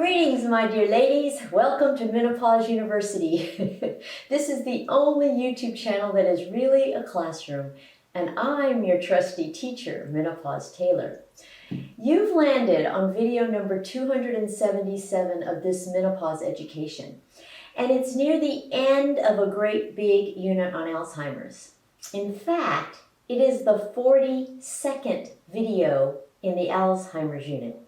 Greetings, my dear ladies. Welcome to Menopause University. This is the only YouTube channel that is really a classroom, and I'm your trusty teacher, Menopause Taylor. You've landed on video number 277 of this menopause education, and it's near the end of a great big unit on Alzheimer's. In fact, it is the 42nd video in the Alzheimer's unit.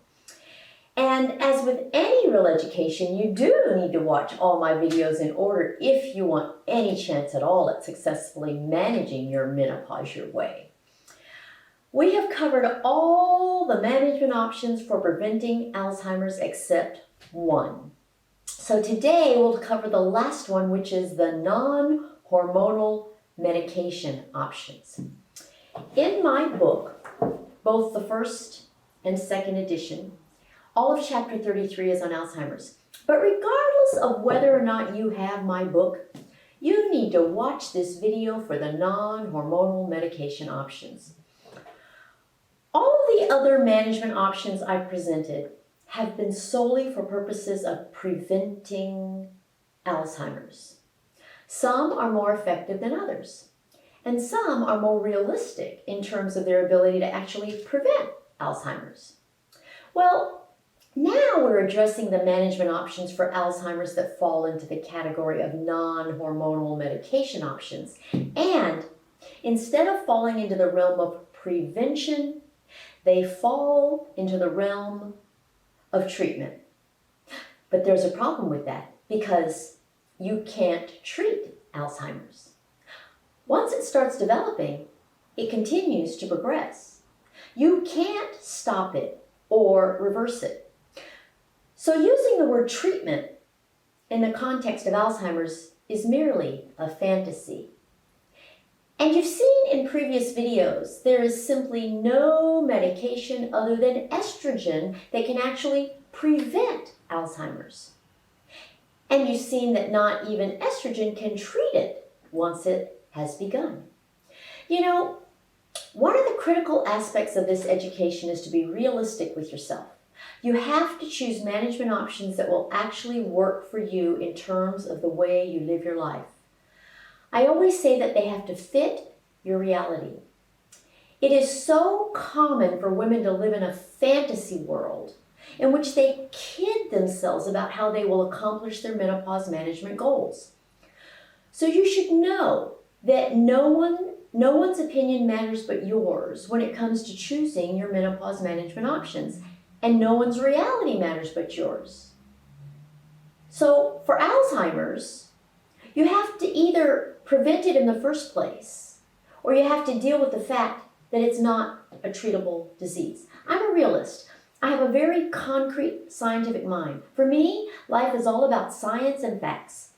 And as with any real education, you do need to watch all my videos in order if you want any chance at all at successfully managing your menopause your way. We have covered all the management options for preventing Alzheimer's except one. So today we'll cover the last one, which is the non-hormonal medication options. In my book, both the first and second edition, all of chapter 33 is on Alzheimer's. But regardless of whether or not you have my book, you need to watch this video for the non-hormonal medication options. All of the other management options I've presented have been solely for purposes of preventing Alzheimer's. Some are more effective than others, and some are more realistic in terms of their ability to actually prevent Alzheimer's. Well, now we're addressing the management options for Alzheimer's that fall into the category of non-hormonal medication options. And instead of falling into the realm of prevention, they fall into the realm of treatment. But there's a problem with that because you can't treat Alzheimer's. Once it starts developing, it continues to progress. You can't stop it or reverse it. So using the word treatment in the context of Alzheimer's is merely a fantasy. And you've seen in previous videos, there is simply no medication other than estrogen that can actually prevent Alzheimer's. And you've seen that not even estrogen can treat it once it has begun. You know, one of the critical aspects of this education is to be realistic with yourself. You have to choose management options that will actually work for you in terms of the way you live your life. I always say that they have to fit your reality. It is so common for women to live in a fantasy world in which they kid themselves about how they will accomplish their menopause management goals. So you should know that no one's opinion matters but yours when it comes to choosing your menopause management options. And no one's reality matters but yours. So for Alzheimer's, you have to either prevent it in the first place, or you have to deal with the fact that it's not a treatable disease. I'm a realist. I have a very concrete scientific mind. For me, life is all about science and facts.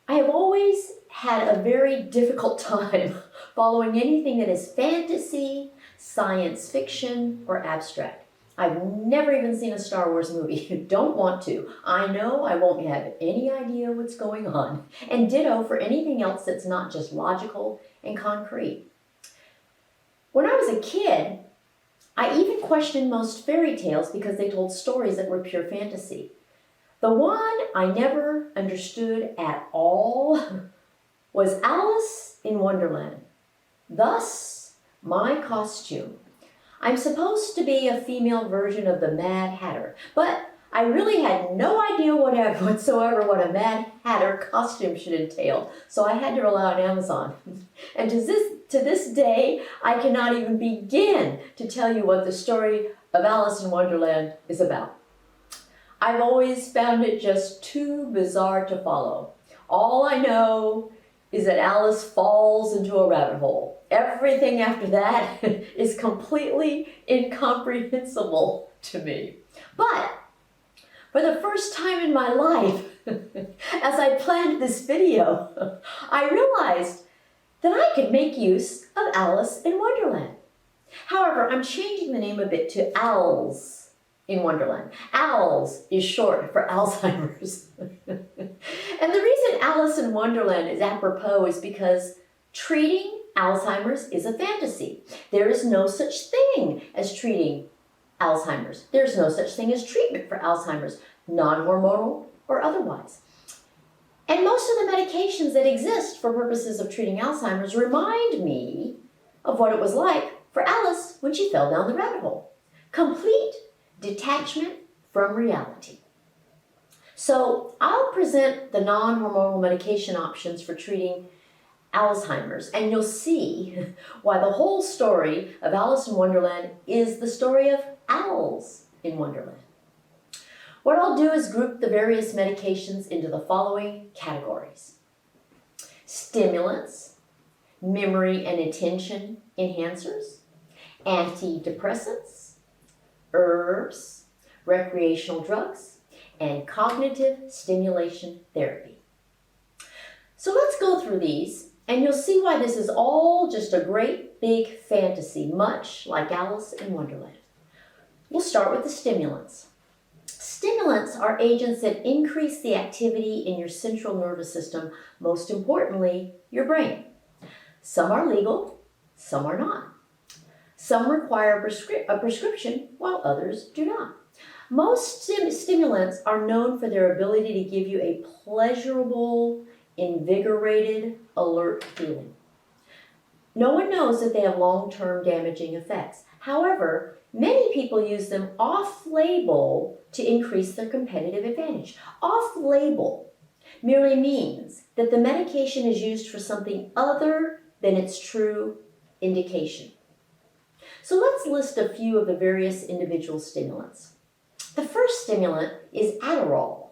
I have always had a very difficult time following anything that is fantasy, science fiction, or abstract. I've never even seen a Star Wars movie. Don't want to. I know I won't have any idea what's going on. And ditto for anything else that's not just logical and concrete. When I was a kid, I even questioned most fairy tales because they told stories that were pure fantasy. The one I never understood at all was Alice in Wonderland. Thus, my costume. I'm supposed to be a female version of the Mad Hatter, but I really had no idea whatsoever what a Mad Hatter costume should entail, so I had to rely on Amazon. And to this day, I cannot even begin to tell you what the story of Alice in Wonderland is about. I've always found it just too bizarre to follow. All I know is that Alice falls into a rabbit hole. Everything after that is completely incomprehensible to me. But for the first time in my life, as I planned this video, I realized that I could make use of Alice in Wonderland. However, I'm changing the name a bit to Al's in Wonderland. Al's is short for Alzheimer's. And the reason Alice in Wonderland is apropos is because treating Alzheimer's is a fantasy. There is no such thing as treating Alzheimer's. There's no such thing as treatment for Alzheimer's. non-hormonal or otherwise. And most of the medications that exist for purposes of treating Alzheimer's remind me of what it was like for Alice when she fell down the rabbit hole. Complete detachment from reality. So I'll present the non-hormonal medication options for treating Alzheimer's, and you'll see why the whole story of Alice in Wonderland is the story of Alice in Wonderland. What I'll do is group the various medications into the following categories: stimulants, memory and attention enhancers, antidepressants, herbs, recreational drugs, and cognitive stimulation therapy. So let's go through these, and you'll see why this is all just a great big fantasy, much like Alice in Wonderland. We'll start with the stimulants. Stimulants are agents that increase the activity in your central nervous system, most importantly, your brain. Some are legal, some are not. Some require a prescription, while others do not. Most stimulants are known for their ability to give you a pleasurable, invigorated, alert feeling. No one knows that they have long-term damaging effects. However, many people use them off-label to increase their competitive advantage. Off-label merely means that the medication is used for something other than its true indication. So let's list a few of the various individual stimulants. The first stimulant is Adderall.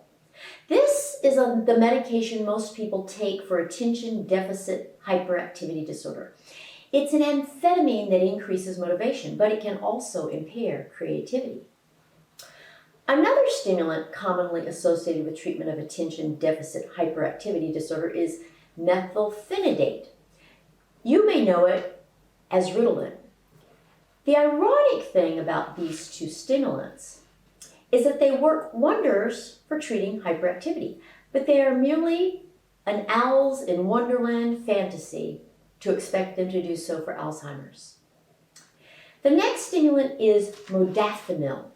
This is the medication most people take for attention deficit hyperactivity disorder. It's an amphetamine that increases motivation, but it can also impair creativity. Another stimulant commonly associated with treatment of attention deficit hyperactivity disorder is methylphenidate. You may know it as Ritalin. The ironic thing about these two stimulants is that they work wonders for treating hyperactivity, but they are merely an Alice in Wonderland fantasy to expect them to do so for Alzheimer's. The next stimulant is modafinil.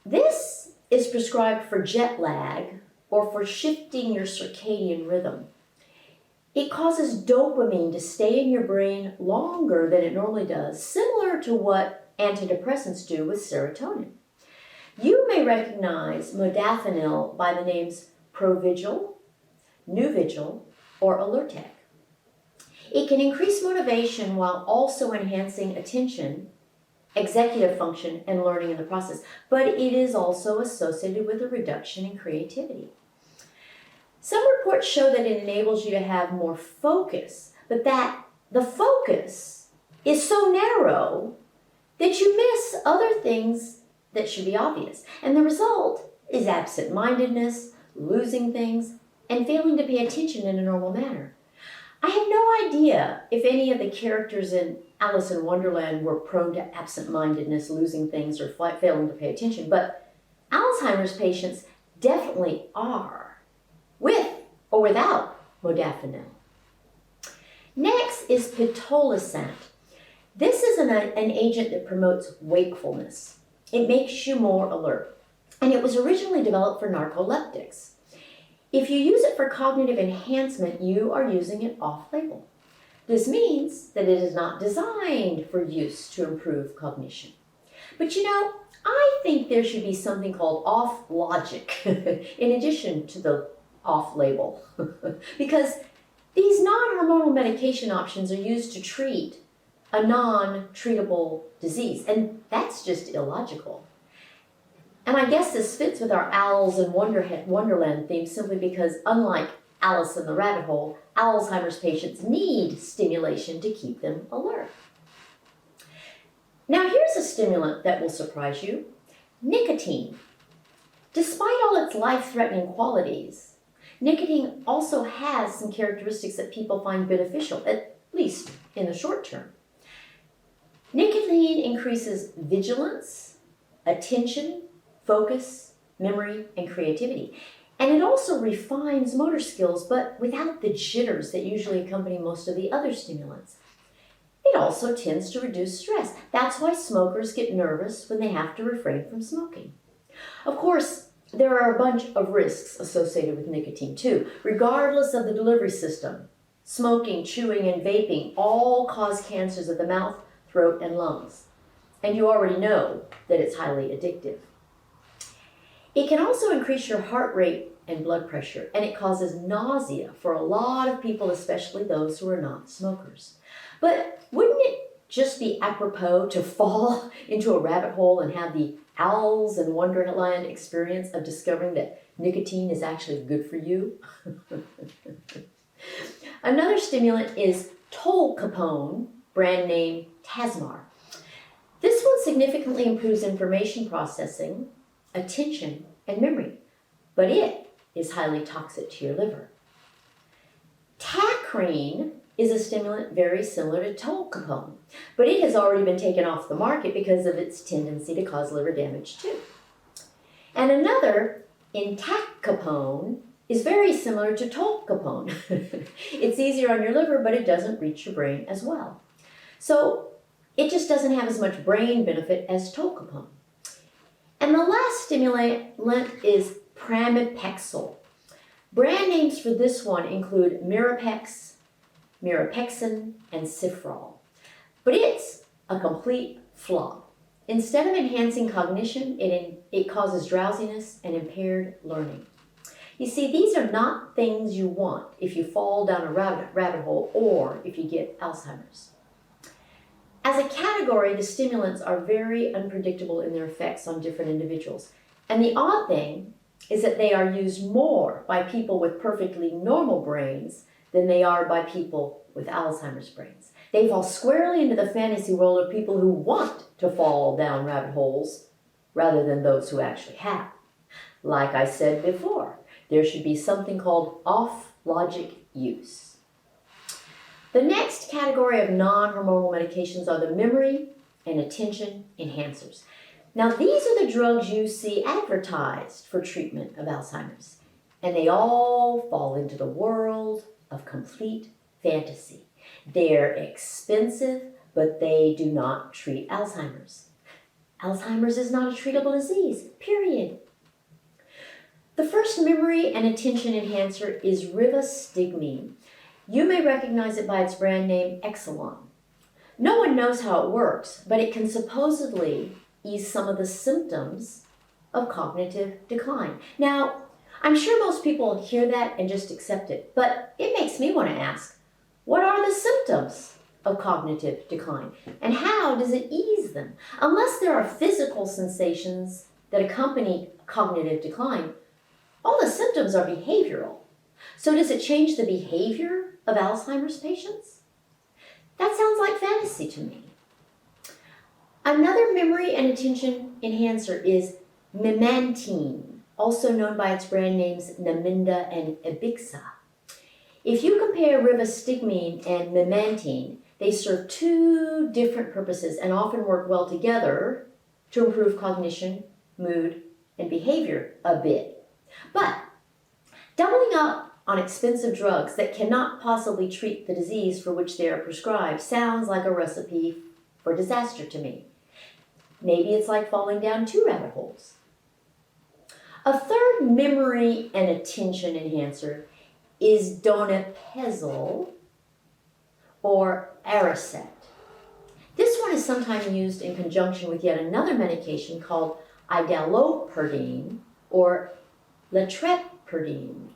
This is prescribed for jet lag or for shifting your circadian rhythm. It causes dopamine to stay in your brain longer than it normally does, similar to what antidepressants do with serotonin. You may recognize modafinil by the names Provigil, Nuvigil, or Alertec. It can increase motivation while also enhancing attention, executive function, and learning in the process, but it is also associated with a reduction in creativity. Some reports show that it enables you to have more focus, but that the focus is so narrow that you miss other things that should be obvious. And the result is absent-mindedness, losing things, and failing to pay attention in a normal manner. I have no idea if any of the characters in Alice in Wonderland were prone to absent-mindedness, losing things, or failing to pay attention, but Alzheimer's patients definitely are, with or without modafinil. Next is pitolisant. This is an agent that promotes wakefulness. It makes you more alert, and it was originally developed for narcoleptics. If you use it for cognitive enhancement, you are using it off-label. This means that it is not designed for use to improve cognition. But you know, I think there should be something called off-logic in addition to the off-label, because these non-hormonal medication options are used to treat a non-treatable disease, and that's just illogical. And I guess this fits with our Alice in Wonderland theme simply because, unlike Alice in the rabbit hole, Alzheimer's patients need stimulation to keep them alert. Now here's a stimulant that will surprise you: nicotine. Despite all its life-threatening qualities, nicotine also has some characteristics that people find beneficial, at least in the short term. Nicotine increases vigilance, attention, focus, memory, and creativity. And it also refines motor skills, but without the jitters that usually accompany most of the other stimulants. It also tends to reduce stress. That's why smokers get nervous when they have to refrain from smoking. Of course, there are a bunch of risks associated with nicotine too, regardless of the delivery system. Smoking, chewing, and vaping all cause cancers of the mouth, throat, and lungs. And you already know that it's highly addictive. It can also increase your heart rate and blood pressure, and it causes nausea for a lot of people, especially those who are not smokers. But wouldn't it just be apropos to fall into a rabbit hole and have the Alice in Wonderland experience of discovering that nicotine is actually good for you? Another stimulant is tolcapone, brand name Tasmar. This one significantly improves information processing, attention, and memory, but it is highly toxic to your liver. Tacrine is a stimulant very similar to tolcapone, but it has already been taken off the market because of its tendency to cause liver damage too. And another, entacapone, is very similar to tolcapone. It's easier on your liver, but it doesn't reach your brain as well. So it just doesn't have as much brain benefit as tolcapone. And the last stimulant is pramipexole. Brand names for this one include Mirapex, Mirapexin, and Cifrol. But it's a complete flop. Instead of enhancing cognition, it causes drowsiness and impaired learning. You see, these are not things you want if you fall down a rabbit hole or if you get Alzheimer's. As a category, the stimulants are very unpredictable in their effects on different individuals. And the odd thing is that they are used more by people with perfectly normal brains than they are by people with Alzheimer's brains. They fall squarely into the fantasy world of people who want to fall down rabbit holes rather than those who actually have. Like I said before, there should be something called off-logic use. The next category of non-hormonal medications are the memory and attention enhancers. Now, these are the drugs you see advertised for treatment of Alzheimer's, and they all fall into the world of complete fantasy. They're expensive, but they do not treat Alzheimer's. Alzheimer's is not a treatable disease, period. The first memory and attention enhancer is rivastigmine. You may recognize it by its brand name Exelon. No one knows how it works, but it can supposedly ease some of the symptoms of cognitive decline. Now, I'm sure most people hear that and just accept it, but it makes me want to ask, what are the symptoms of cognitive decline, and how does it ease them? Unless there are physical sensations that accompany cognitive decline, all the symptoms are behavioral. So does it change the behavior of Alzheimer's patients? That sounds like fantasy to me. Another memory and attention enhancer is memantine, also known by its brand names Namenda and Ebixa. If you compare rivastigmine and memantine, they serve two different purposes and often work well together to improve cognition, mood, and behavior a bit. But doubling up on expensive drugs that cannot possibly treat the disease for which they are prescribed sounds like a recipe for disaster to me. Maybe it's like falling down two rabbit holes. A third memory and attention enhancer is donepezil or Aricept. This one is sometimes used in conjunction with yet another medication called idaloperdine or latrepirdine.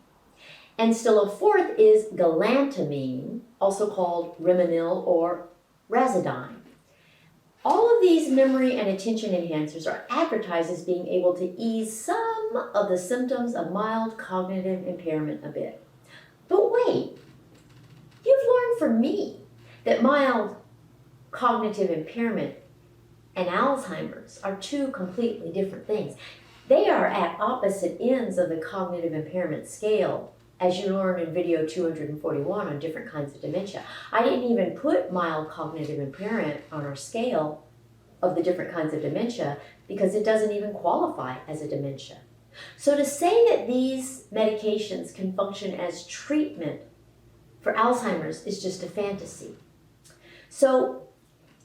And still a fourth is galantamine, also called Rimonil or Razidine. All of these memory and attention enhancers are advertised as being able to ease some of the symptoms of mild cognitive impairment a bit. But wait, you've learned from me that mild cognitive impairment and Alzheimer's are two completely different things. They are at opposite ends of the cognitive impairment scale, as you learned in video 241 on different kinds of dementia. I didn't even put mild cognitive impairment on our scale of the different kinds of dementia because it doesn't even qualify as a dementia. So to say that these medications can function as treatment for Alzheimer's is just a fantasy. So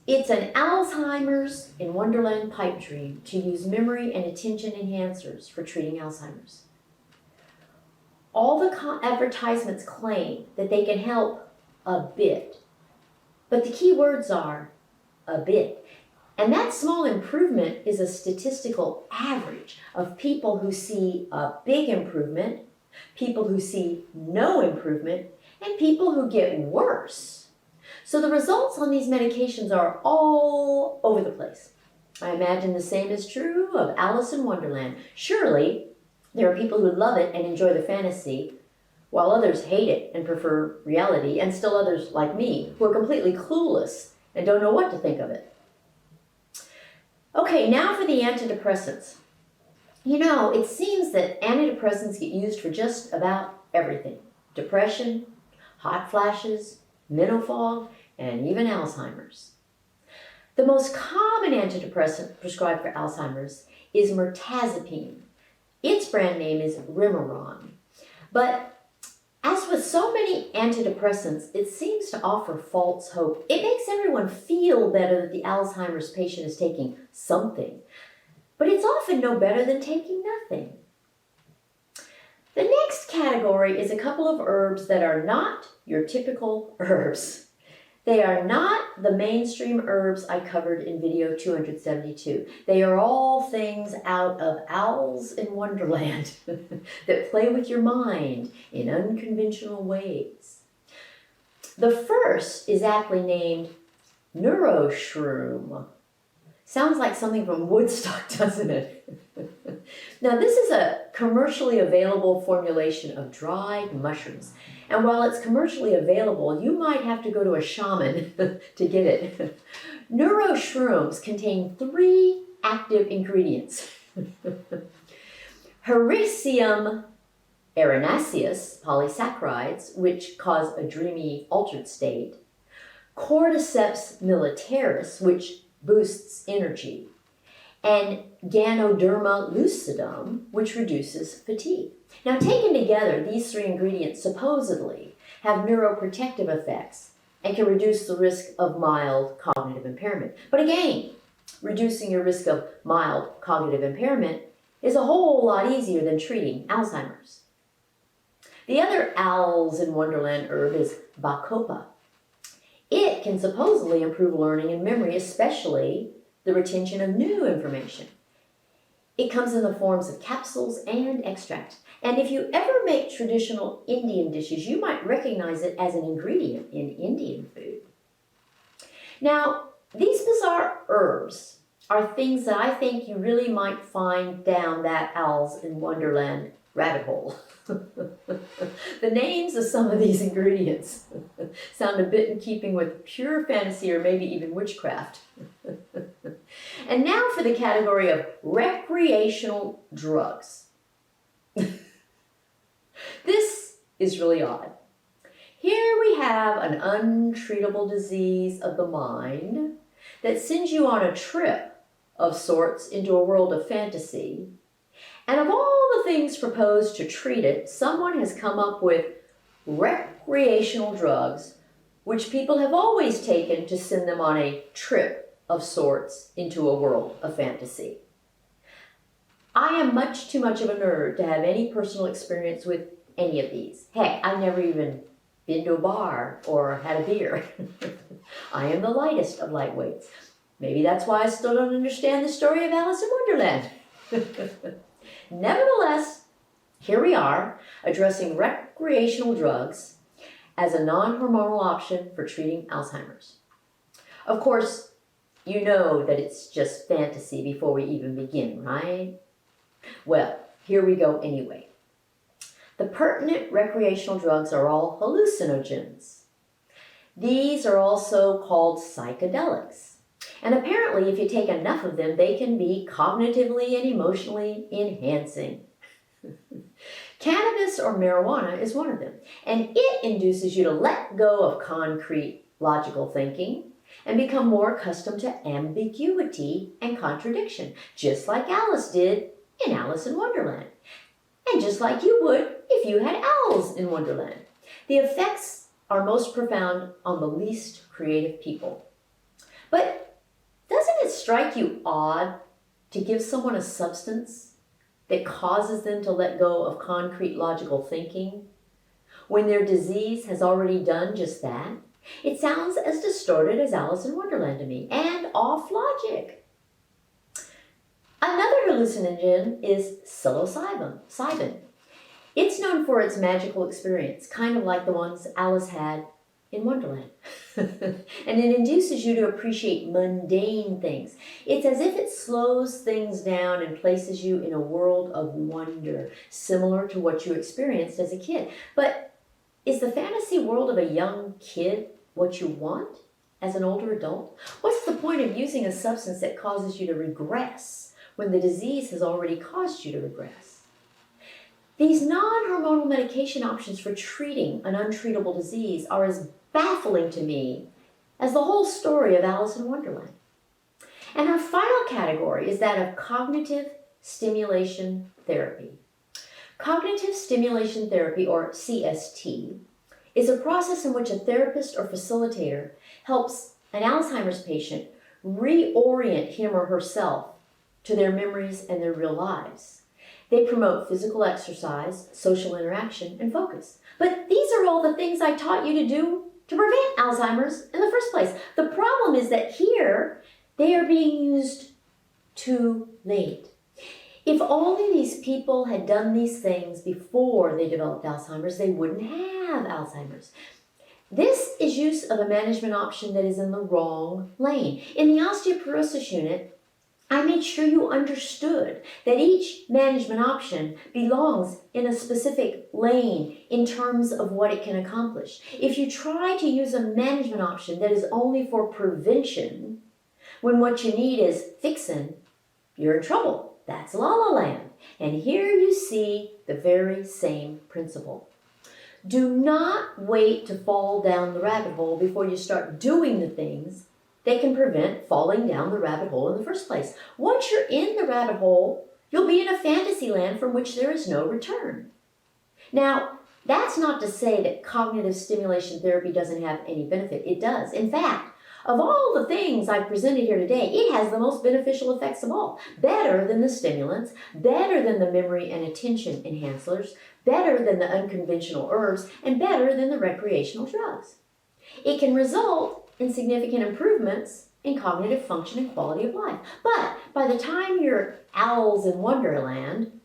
It's an Alzheimer's in Wonderland pipe dream to use memory and attention enhancers for treating Alzheimer's. All the advertisements claim that they can help a bit, but the key words are a bit. And that small improvement is a statistical average of people who see a big improvement, people who see no improvement, and people who get worse. So the results on these medications are all over the place. I imagine the same is true of Alice in Wonderland. Surely there are people who love it and enjoy the fantasy, while others hate it and prefer reality, and still others like me who are completely clueless and don't know what to think of it. Okay, now for the antidepressants. You know, it seems that antidepressants get used for just about everything. Depression, hot flashes, menopause, and even Alzheimer's. The most common antidepressant prescribed for Alzheimer's is mirtazapine. Its brand name is Remeron. But as with so many antidepressants, it seems to offer false hope. It makes everyone feel better that the Alzheimer's patient is taking something, but it's often no better than taking nothing. The next category is a couple of herbs that are not your typical herbs. They are not the mainstream herbs I covered in video 272. They are all things out of Alice in Wonderland that play with your mind in unconventional ways. The first is aptly named neuroshroom. Sounds like something from Woodstock, doesn't it? Now, this is a commercially available formulation of dried mushrooms. And while it's commercially available, you might have to go to a shaman to get it. Neuroshrooms contain 3 active ingredients. Hericium erinaceus polysaccharides, which cause a dreamy, altered state. Cordyceps militaris, which boosts energy. And Ganoderma lucidum, which reduces fatigue. Now, taken together, these 3 ingredients supposedly have neuroprotective effects and can reduce the risk of mild cognitive impairment. But again, reducing your risk of mild cognitive impairment is a whole lot easier than treating Alzheimer's. The other Alice in Wonderland herb is bacopa. It can supposedly improve learning and memory, especially the retention of new information. It comes in the forms of capsules and extracts. And if you ever make traditional Indian dishes, you might recognize it as an ingredient in Indian food. Now, these bizarre herbs are things that I think you really might find down that Alice in Wonderland rabbit hole. The names of some of these ingredients sound a bit in keeping with pure fantasy or maybe even witchcraft. And now for the category of recreational drugs. This is really odd. Here we have an untreatable disease of the mind that sends you on a trip of sorts into a world of fantasy. And of all the things proposed to treat it, someone has come up with recreational drugs, which people have always taken to send them on a trip of sorts into a world of fantasy. I am much too much of a nerd to have any personal experience with any of these. Heck, I've never even been to a bar or had a beer. I am the lightest of lightweights. Maybe that's why I still don't understand the story of Alice in Wonderland. Nevertheless, here we are, addressing recreational drugs as a non-hormonal option for treating Alzheimer's. Of course, you know that it's just fantasy before we even begin, right? Well, here we go anyway. The pertinent recreational drugs are all hallucinogens. These are also called psychedelics. And apparently, if you take enough of them, they can be cognitively and emotionally enhancing. Cannabis or marijuana is one of them, and it induces you to let go of concrete, logical thinking and become more accustomed to ambiguity and contradiction, just like Alice did in Alice in Wonderland, and just like you would if you had owls in Wonderland. The effects are most profound on the least creative people. But doesn't it strike you odd to give someone a substance that causes them to let go of concrete logical thinking when their disease has already done just that? It sounds as distorted as Alice in Wonderland to me, and off logic. Another hallucinogen is psilocybin. It's known for its magical experience, kind of like the ones Alice had in Wonderland. And it induces you to appreciate mundane things. It's as if it slows things down and places you in a world of wonder, similar to what you experienced as a kid. But is the fantasy world of a young kid what you want as an older adult? What's the point of using a substance that causes you to regress when the disease has already caused you to regress? These non-hormonal medication options for treating an untreatable disease are as baffling to me as the whole story of Alice in Wonderland. And our final category is that of cognitive stimulation therapy. Cognitive stimulation therapy, or CST, is a process in which a therapist or facilitator helps an Alzheimer's patient reorient him or herself to their memories and their real lives. They promote physical exercise, social interaction, and focus. But these are all the things I taught you to do to prevent Alzheimer's in the first place. The problem is that here, they are being used too late. If only these people had done these things before they developed Alzheimer's, they wouldn't have Alzheimer's. This is use of a management option that is in the wrong lane. In the osteoporosis unit, I made sure you understood that each management option belongs in a specific lane in terms of what it can accomplish. If you try to use a management option that is only for prevention, when what you need is fixin', you're in trouble. That's La La Land. And here you see the very same principle. Do not wait to fall down the rabbit hole before you start doing the things that can prevent falling down the rabbit hole in the first place. Once you're in the rabbit hole, you'll be in a fantasy land from which there is no return. Now, that's not to say that cognitive stimulation therapy doesn't have any benefit. It does. In fact, of all the things I've presented here today, it has the most beneficial effects of all. Better than the stimulants, better than the memory and attention enhancers, better than the unconventional herbs, and better than the recreational drugs. It can result in significant improvements in cognitive function and quality of life. But by the time you're Alice in Wonderland,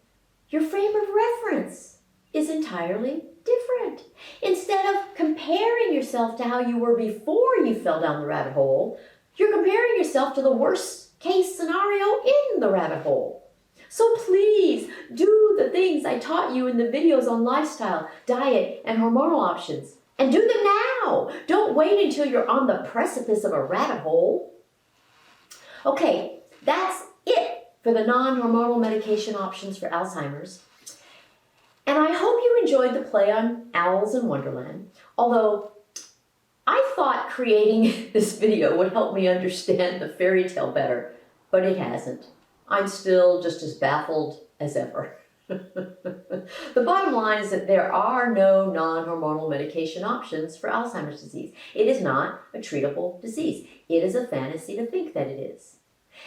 your frame of reference is entirely different. Instead of comparing yourself to how you were before you fell down the rabbit hole, you're comparing yourself to the worst case scenario in the rabbit hole. So please do the things I taught you in the videos on lifestyle, diet, and hormonal options. And do them now. Don't wait until you're on the precipice of a rabbit hole. Okay, that's it for the non-hormonal medication options for Alzheimer's. And I hope you enjoyed the play on Alice in Wonderland, although I thought creating this video would help me understand the fairy tale better, but it hasn't. I'm still just as baffled as ever. The bottom line is that there are no non-hormonal medication options for Alzheimer's disease. It is not a treatable disease. It is a fantasy to think that it is.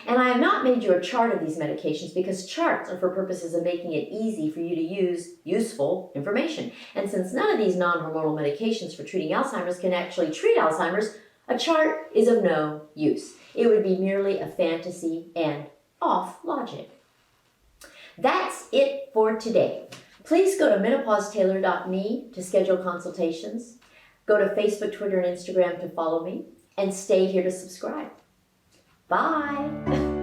And I have not made you a chart of these medications because charts are for purposes of making it easy for you to use useful information. And since none of these non-hormonal medications for treating Alzheimer's can actually treat Alzheimer's, a chart is of no use. It would be merely a fantasy and off logic. That's it for today. Please go to menopausetailor.me to schedule consultations. Go to Facebook, Twitter, and Instagram to follow me. And stay here to subscribe. Bye.